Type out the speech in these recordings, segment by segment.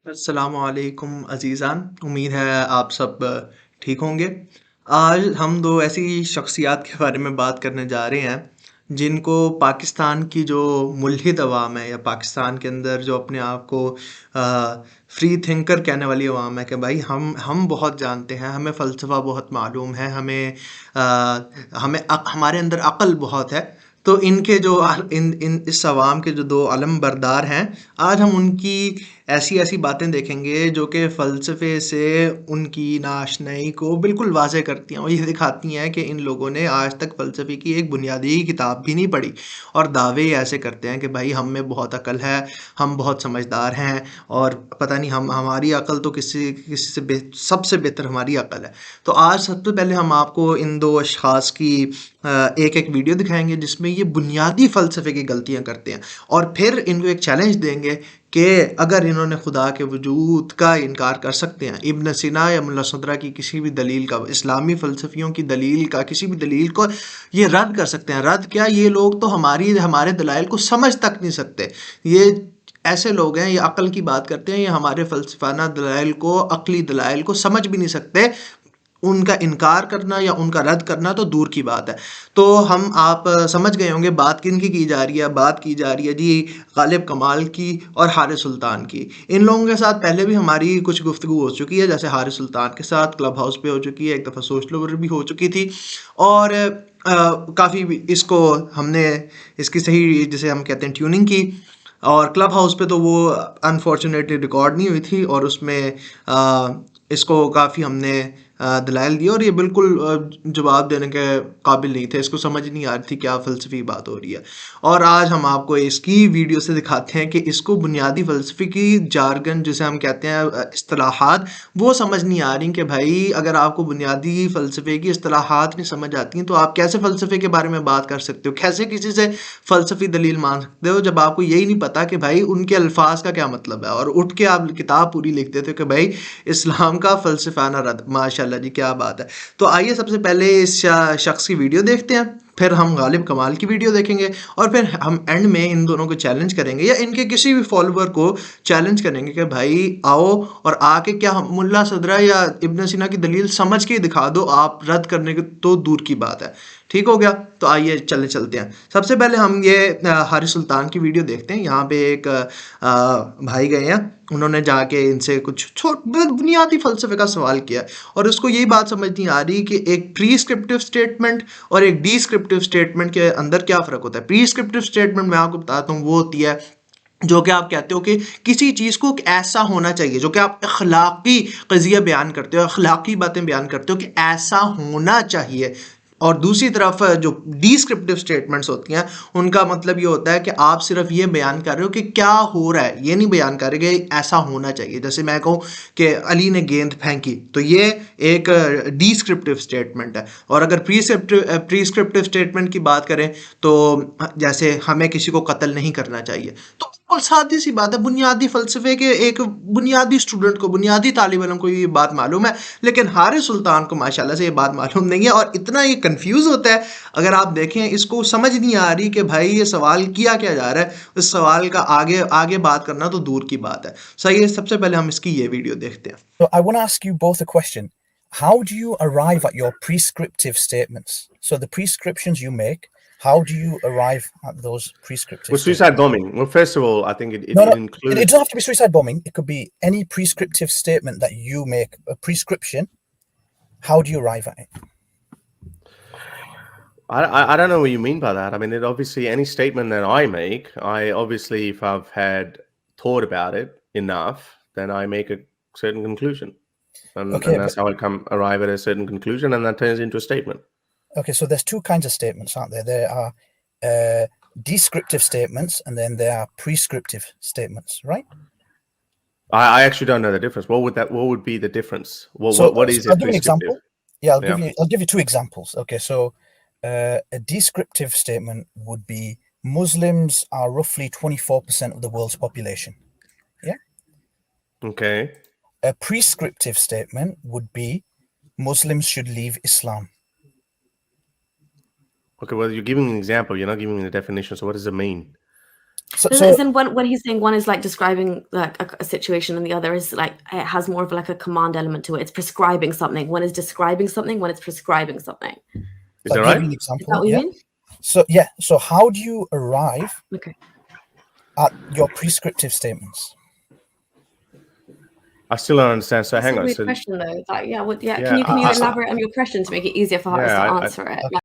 السلام علیکم عزیزان، امید ہے آپ سب ٹھیک ہوں گے۔ آج ہم دو ایسی شخصیات کے بارے میں بات کرنے جا رہے ہیں جن کو پاکستان کی جو ملحد عوام ہے یا پاکستان کے اندر جو اپنے آپ کو فری تھنکر کہنے والی عوام ہے کہ بھائی ہم بہت جانتے ہیں، ہمیں فلسفہ بہت معلوم ہے، ہمارے اندر عقل بہت ہے۔ تو ان کے جو اس عوام کے جو دو علم بردار ہیں، آج ہم ان کی ایسی ایسی باتیں دیکھیں گے جو کہ فلسفے سے ان کی ناآشنائی کو بالکل واضح کرتی ہیں، اور یہ دکھاتی ہیں کہ ان لوگوں نے آج تک فلسفے کی ایک بنیادی کتاب بھی نہیں پڑھی، اور دعوے ایسے کرتے ہیں کہ بھائی ہم میں بہت عقل ہے، ہم بہت سمجھدار ہیں، اور پتہ نہیں ہماری عقل تو کسی سے سب سے بہتر ہماری عقل ہے۔ تو آج سب سے پہلے ہم آپ کو ان دو اشخاص کی ایک ویڈیو دکھائیں گے جس میں یہ بنیادی فلسفے کی غلطیاں کرتے ہیں، اور پھر ان کو ایک چیلنج دیں گے کہ اگر انہوں نے خدا کے وجود کا انکار کر سکتے ہیں، ابن سینا یا ملا صدرہ کی کسی بھی دلیل کا، اسلامی فلسفیوں کی دلیل کا کسی بھی دلیل کو یہ رد کر سکتے ہیں۔ رد کیا، یہ لوگ تو ہمارے دلائل کو سمجھ تک نہیں سکتے۔ یہ ایسے لوگ ہیں، یہ عقل کی بات کرتے ہیں، یہ ہمارے فلسفانہ دلائل کو، عقلی دلائل کو سمجھ بھی نہیں سکتے۔ ان کا انکار کرنا یا ان کا رد کرنا تو دور کی بات ہے۔ تو آپ سمجھ گئے ہوں گے بات کن کی جا رہی ہے۔ بات کی جا رہی ہے جی غالب کمال کی اور حارث سلطان کی۔ ان لوگوں کے ساتھ پہلے بھی ہماری کچھ گفتگو ہو چکی ہے، جیسے حارث سلطان کے ساتھ کلب ہاؤس پہ ہو چکی ہے، ایک دفعہ سوشل اوور بھی ہو چکی تھی، اور کافی اس کو ہم نے اس کی صحیح جسے ہم کہتے ہیں ٹیوننگ کی، اور کلب ہاؤس پہ تو وہ انفارچونیٹلی ریکارڈ نہیں ہوئی تھی، اور اس میں اس کو کافی ہم نے دلائل دیا، اور یہ بالکل جواب دینے کے قابل نہیں تھے، اس کو سمجھ نہیں آ رہی تھی کیا فلسفی بات ہو رہی ہے۔ اور آج ہم آپ کو اس کی ویڈیو سے دکھاتے ہیں کہ اس کو بنیادی فلسفی کی جارگن جسے ہم کہتے ہیں اصطلاحات، وہ سمجھ نہیں آ رہی کہ بھائی اگر آپ کو بنیادی فلسفے کی اصطلاحات نہیں سمجھ آتی ہیں تو آپ کیسے فلسفے کے بارے میں بات کر سکتے ہو، کیسے کسی سے فلسفی دلیل مان سکتے ہو جب آپ کو یہی نہیں پتا کہ بھائی ان کے الفاظ کا کیا مطلب ہے، اور اٹھ کے آپ کتاب پوری لکھ دیتے ہو کہ بھائی اسلام کا فلسفانہ رد۔ ماشاءاللہ جی، کیا بات ہے۔ تو آئیے سب سے پہلے اس شخص کی ویڈیو دیکھتے ہیں، پھر ہم غالب کمال کی ویڈیو دیکھیں گے، اور پھر ہم اینڈ میں ان دونوں کو چیلنج کریں گے، یا ان کے کسی بھی فالوور کو چیلنج کریں گے کہ بھائی آؤ اور آ کے کیا ملا صدرہ یا ابن سینا کی دلیل سمجھ کے دکھا دو، آپ رد کرنے کے تو دور کی بات ہے۔ ٹھیک ہو گیا؟ تو آئیے چلتے ہیں۔ سب سے پہلے ہم یہ حارث سلطان کی ویڈیو دیکھتے ہیں۔ یہاں پہ ایک بھائی گئے ہیں، انہوں نے جا کے ان سے کچھ بنیادی فلسفے کا سوال کیا، اور اس کو یہی بات سمجھ نہیں آ رہی کہ ایک پریسکرپٹیو سٹیٹمنٹ اور ایک ڈیسکرپٹیو سٹیٹمنٹ کے اندر کیا فرق ہوتا ہے۔ پریسکرپٹیو سٹیٹمنٹ میں آپ کو بتاتا ہوں، وہ ہوتی ہے جو کہ آپ کہتے ہو کہ کسی چیز کو ایسا ہونا چاہیے، جو کہ آپ اخلاقی قضیہ بیان کرتے ہو، اخلاقی باتیں بیان کرتے ہو کہ ایسا ہونا چاہیے۔ اور دوسری طرف جو ڈیسکرپٹیو سٹیٹمنٹس ہوتی ہیں، ان کا مطلب یہ ہوتا ہے کہ آپ صرف یہ بیان کر رہے ہو کہ کیا ہو رہا ہے، یہ نہیں بیان کر رہے کہ ایسا ہونا چاہیے۔ جیسے میں کہوں کہ علی نے گیند پھینکی، تو یہ ایک ڈیسکرپٹیو سٹیٹمنٹ ہے۔ اور اگر پریسکرپٹیو سٹیٹمنٹ کی بات کریں تو جیسے ہمیں کسی کو قتل نہیں کرنا چاہیے، تو بالکل سادی سی بات ہے، بنیادی فلسفے کے ایک بنیادی اسٹوڈنٹ کو، بنیادی طالب علم کو یہ بات معلوم ہے، لیکن حارث سلطان کو ماشاءاللہ سے یہ بات معلوم نہیں ہے، اور اتنا یہ کنفیوز ہوتا ہے۔ اگر آپ دیکھیں اس کو سمجھ نہیں آ رہی کہ بھائی یہ سوال کیا جا رہا ہے، اس سوال کا آگے بات کرنا تو دور کی بات ہے۔ صحیح ہے، سب سے پہلے ہم اس کی یہ ویڈیو دیکھتے ہیں۔ So I want to ask you both a question. How do you arrive at your prescriptive statements? So the prescriptions you make, how do you arrive at those prescriptive With statements? suicide bombing, well, first of all, I think it No, it includes... doesn't have to be suicide bombing. It could be any prescriptive statement that you make, a prescription. How do you arrive at it? I don't know what you mean by that. I mean, obviously, any statement that I make, obviously, if I've had thought about it enough, then I make a certain conclusion. And that's how I arrive at a certain conclusion, and that turns into a statement. Okay, so there's two kinds of statements, aren't there? There are descriptive statements, and then there are prescriptive statements, right? I actually don't know the difference. What would be the difference? What is I'll give you an prescriptive? example. Yeah, I'll give you two examples. Okay, so a descriptive statement would be Muslims are roughly 24% of the world's population. Yeah. Okay. A prescriptive statement would be Muslims should leave Islam. Okay, well, you're giving an example. You're not giving me the definition. So what does it mean? Isn't when he's saying one is like describing like a situation and the other is like it has more of like a command element to it. It's prescribing something. One is describing something. One is prescribing something. Is that I'll right? give you an Is example. that what you Yeah. mean? So how do you arrive Okay. at your prescriptive statements? I still don't understand. So That's hang a on. weird So question though. Like, yeah. Yeah, Can you I- elaborate on your question to make it easier for us Yeah, to I- answer it? Okay.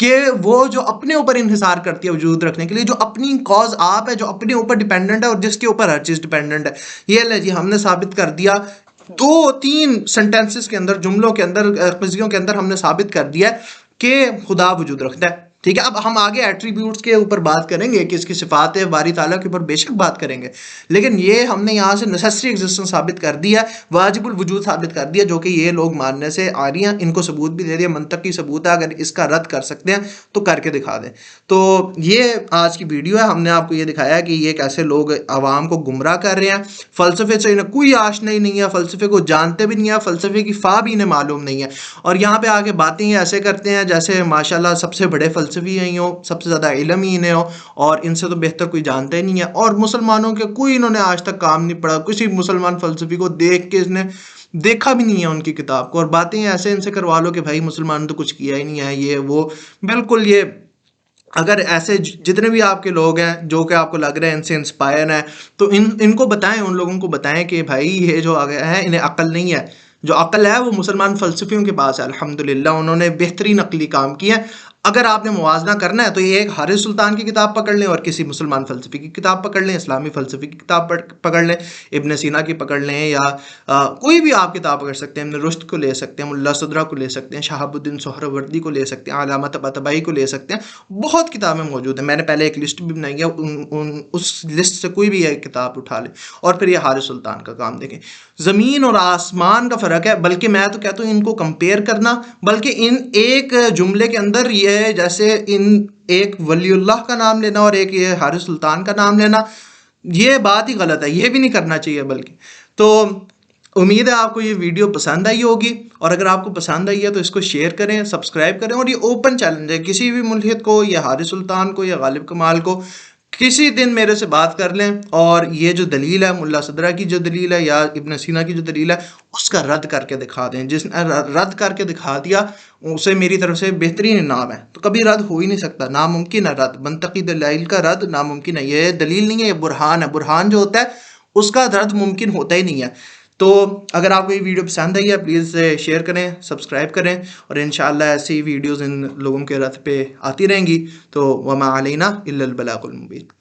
کہ وہ جو اپنے اوپر انحصار کرتی ہے وجود رکھنے کے لیے، جو اپنی کاز آپ ہے، جو اپنے اوپر ڈیپینڈنٹ ہے اور جس کے اوپر ہر چیز ڈیپینڈنٹ ہے. یہ لے جی ہم نے ثابت کر دیا 2-3 سینٹینسز کے اندر، جملوں کے اندر، قضیوں کے اندر ہم نے ثابت کر دیا کہ خدا وجود رکھتا ہے. ٹھیک ہے، اب ہم آگے ایٹریبیوٹس کے اوپر بات کریں گے کہ اس کی صفات ہے باری تعالیٰ کے اوپر بے شک بات کریں گے، لیکن یہ ہم نے یہاں سے نیسیسری ایگزسٹنس ثابت کر دیا، واجب الوجود ثابت کر دیا، جو کہ یہ لوگ ماننے سے آ رہی ہیں. ان کو ثبوت بھی دے دیا، منطقی ثبوت ہے، اگر اس کا رد کر سکتے ہیں تو کر کے دکھا دیں. تو یہ آج کی ویڈیو ہے، ہم نے آپ کو یہ دکھایا کہ یہ کیسے لوگ عوام کو گمراہ کر رہے ہیں. فلسفے سے انہیں کوئی آشنائی نہیں ہے، فلسفے کو جانتے بھی نہیں ہے، فلسفے کی فا بھی انہیں معلوم نہیں ہے، اور یہاں پہ آ کے باتیں ایسے کرتے ہیں جیسے ماشاءاللہ سب سے بڑے فلسفی ہیں ہوں، سب سے زیادہ علم ہی انہیں ہو، اور ان سے تو بہتر کوئی جانتا ہی نہیں ہے. اور مسلمانوں کے کوئی انہوں نے آج تک کام نہیں پڑا، کسی مسلمان فلسفی کو دیکھ کے اس نے دیکھا بھی نہیں ہے ان کی کتاب کو، اور باتیں ایسے ان سے کروا لو کہ بھائی مسلمان تو کچھ کیا ہی نہیں ہے، یہ وہ. بالکل یہ اگر ایسے جتنے بھی آپ کے لوگ ہیں جو کہ آپ کو لگ رہے ہیں ان سے انسپائر ہیں، تو ان کو بتائیں، ان لوگوں کو بتائیں کہ بھائی یہ جو آگے ہے انہیں عقل نہیں ہے. جو عقل ہے وہ مسلمان فلسفیوں کے پاس ہے، الحمدللہ انہوں نے بہترین عقلی کام کیا ہے. اگر آپ نے موازنہ کرنا ہے تو یہ ایک حارث سلطان کی کتاب پکڑ لیں اور کسی مسلمان فلسفی کی کتاب پکڑ لیں، اسلامی فلسفی کی کتاب پکڑ لیں، ابن سینا کی پکڑ لیں، یا کوئی بھی آپ کتاب پکڑ سکتے ہیں، ابن رشد کو لے سکتے ہیں، ملا صدرہ کو لے سکتے ہیں، شہاب الدین سہروردی کو لے سکتے ہیں، علامہ طباطبائی کو لے سکتے ہیں. بہت کتابیں موجود ہیں، میں نے پہلے ایک لسٹ بھی بنائی ہے، اس لسٹ سے کوئی بھی ایک کتاب اٹھا لیں اور پھر یہ حارث سلطان کا کام دیکھیں. زمین اور آسمان کا فرق ہے، بلکہ میں تو کہتا ہوں ان کو کمپیئر کرنا، بلکہ ان ایک جملے کے اندر یہ جیسے ان ایک ولی اللہ کا نام لینا اور ایک یہ حارث سلطان کا نام لینا، یہ بات ہی غلط ہے، یہ بھی نہیں کرنا چاہیے. بلکہ تو امید ہے آپ کو یہ ویڈیو پسند آئی ہوگی، اور اگر آپ کو پسند آئی ہے تو اس کو شیئر کریں، سبسکرائب کریں، اور یہ اوپن چیلنج ہے کسی بھی ملحد کو، یا حارث سلطان کو، یا غالب کمال کو، کسی دن میرے سے بات کر لیں اور یہ جو دلیل ہے ملا صدرہ کی جو دلیل ہے یا ابن سینا کی جو دلیل ہے اس کا رد کر کے دکھا دیں. جس نے رد کر کے دکھا دیا اسے میری طرف سے بہترین انعام ہے. تو کبھی رد ہو ہی نہیں سکتا، ناممکن ہے رد، منطقی دلائل کا رد ناممکن ہے. یہ دلیل نہیں ہے، یہ برہان ہے. برہان جو ہوتا ہے اس کا رد ممکن ہوتا ہی نہیں ہے. تو اگر آپ کو یہ ویڈیو پسند آئی ہے پلیز شیئر کریں، سبسکرائب کریں، اور انشاءاللہ ایسی ویڈیوز ان لوگوں کے رد پہ آتی رہیں گی. تو وما علینا الا البلاغ المبین.